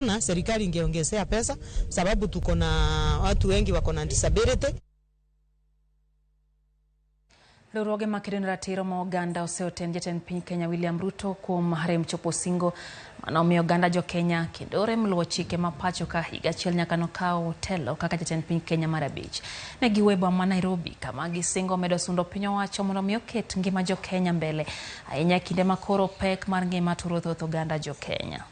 Na serikali ingeongezea pesa sababu tuko na watu wengi wako na disability. Riwruoge makede ratiro ma oganda oseoten jatend piny Kenya William Ruto kuom rem chopo singo manomiyo oganda jo Kenya kendo rem luwo chike ma pacho ka higa achiel nyaka nokawo telo kaka jatend piny Kenya mar abich. Ne giwebo ma Nairobi kama gisingo medo sundo piny owacho mondo omi oket ngima jo Kenya mbele ahinya kinde makoro pek mar ngima turothoth oganda jo Kenya.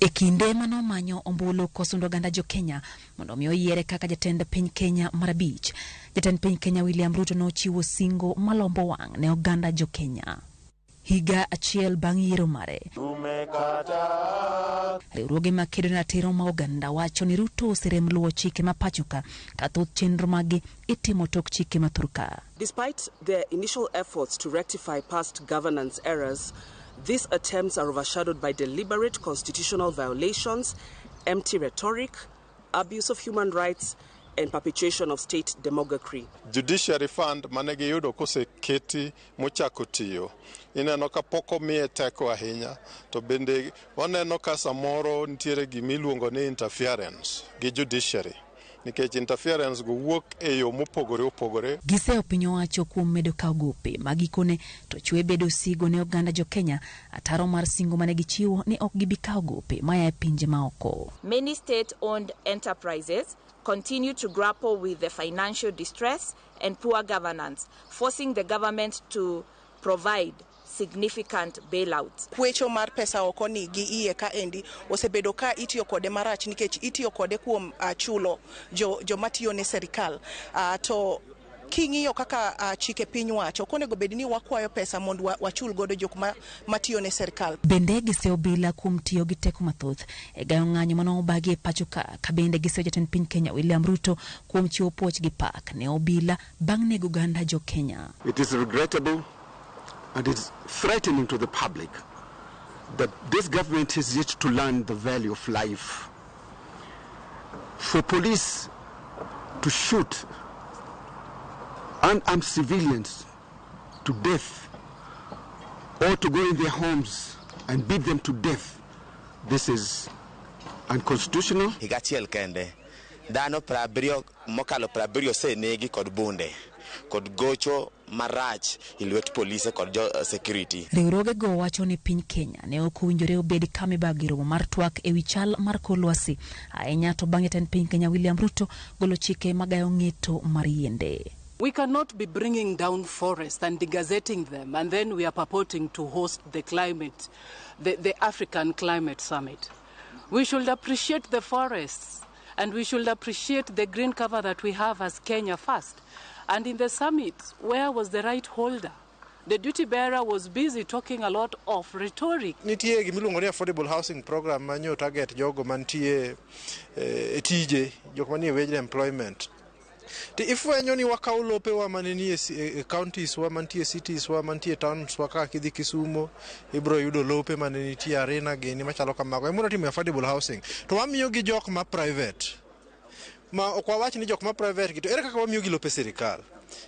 E kinde mano manyo ombulu kosundo ganda jo Kenya mondo mi oyiere kaka jatend piny Kenya mar abich. Jatend piny Kenya William Ruto nochiwo singo malombo wang' ne oganda jo Kenya. Higa achiel bang' yiero mare, riwruoge makedo ne ratiro ma oganda wacho ni Ruto oserem luwo chike ma pachoka ka thoth chenro magi itimo tok chike mathurka. Despite their initial efforts to rectify past governance errors, these attempts are overshadowed by deliberate constitutional violations, empty rhetoric, abuse of human rights, and perpetuation of state demagoguery. Judiciary fund manegi yudo kose keti mochako tiyo. Ineno ka poko miye teko ahinya, to bende waneno ka samoro ntiere gimiluongo ni interference gi judiciary. Nikech interference go wuok e yo mopogore opogore. Giseo piny owacho kuom medo kawo gope magikone to chwe bedo sigo ne oganda jo Kenya ataro mar singo mane gichiwo ni ok gibi kawo gope maya e pinje maoko. Many state-owned enterprises continue to grapple with the financial distress and poor governance, forcing the government to provide significant bailouts. Kwecho mar pesa oko ni gi iye ka endi osebedo ka itiyo kode marach nikech itiyo kode kuom chulo jo matiyo ne serikal. To king'iyo kaka chike piny wacho konego bed ni wakwayo pesa mondo wachul godo jok matiyo ne serikal. Bende giseo bila kuom tiyo gi teko mathoth e gayo ng'anyo mano obagi e pachoka ka bende giseo jatend piny Kenya William Ruto kuom chiwo puoch gi pak ne obila bang' nego oganda jo Kenya. It is regrettable and it's threatening to the public that this government is yet to learn the value of life. For police to shoot unarmed civilians to death or to go in their homes and beat them to death, this is unconstitutional. Higachiel kende dano prabrio mokalo prabrio se negi kod bunde kod gocho marach ilwet police kod security. Riwruoge go wacho ni piny Kenya ne ok owinjore obed kama bagiro mar twak e wi chal mar kolwasi ahinya to bang' jatend piny Kenya William Ruto golo chike magayo ng'eto mar yiende. We cannot be bringing down forests and degazetting them, and then we are purporting to host the African Climate Summit. We should appreciate the forests, and we should appreciate the green cover that we have as Kenya first. And in the summit, where was the right holder? The duty bearer was busy talking a lot of rhetoric. Nitie gimiluongo ni affordable housing program manyo target jogo mantie tije, jogo manie wage employment. If wenyo ni wakawo lope wa manenie counties wa mantie cities wa mantie towns wa ka kidhi Kisumo ibro yudo lope manenitie arena geni machalo kamago. Emuna timo affordable housing. To wamiyo gi jok ma private. Ma okwa wach ni jok ma private kito ere kaka wamiyo gi lope serikal.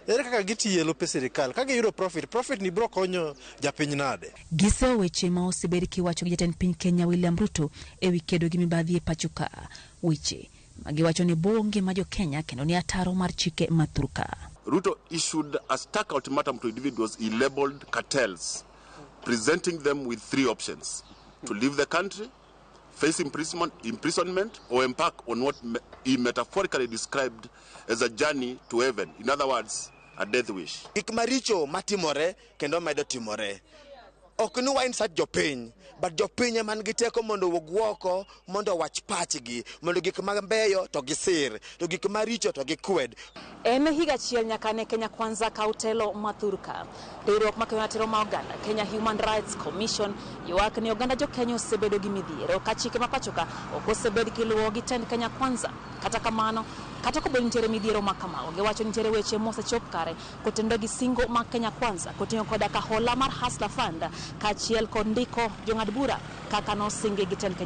Ere kaka gitiye lope serikal. Kaka yudo profit ni bro konyo japiny nade. Giseo weche ma osebed kiwacho gi jatend piny Kenya William Ruto e wi kedo gi mibadhi e pachoka. Weche magiwacho ni bonge ma jo Kenya kendo ni ataro mar chike mathurka. Ruto issued a stark ultimatum to individuals he labeled cartels, presenting them with three options: to leave the country, face imprisonment, or embark on what he metaphorically described as a journey to heaven. In other words, a death wish. Gikmaricho matimore kendo medo timore. Ok ni wain sa jopiny, but jopiny man giteko mondo wogwoko, mondo wach pachgi, mondo gik mabeyo to gisir, to gik maricho to gikwed. En higa achiel nyaka ne Kenya Kwanza kautelo mathurka. Riwruok ma ratiro ma oganda Kenya Human Rights Commission ywak ni oganda jo Kenya osebedo gi midhiero ka chike ma pachoka ok osebed kiluwo gi tend Kenya Kwanza. Kata kamano, kata kobedo nitiere midhiero ma kamago, giwacho nitiere weche mosechop kare kotendo gi singo ma Kenya Kwanza koting'o koda ka hola mar Hustler Fund kaachiel kod ndiko jong'ad bura kaka nosingi gi tend Kenya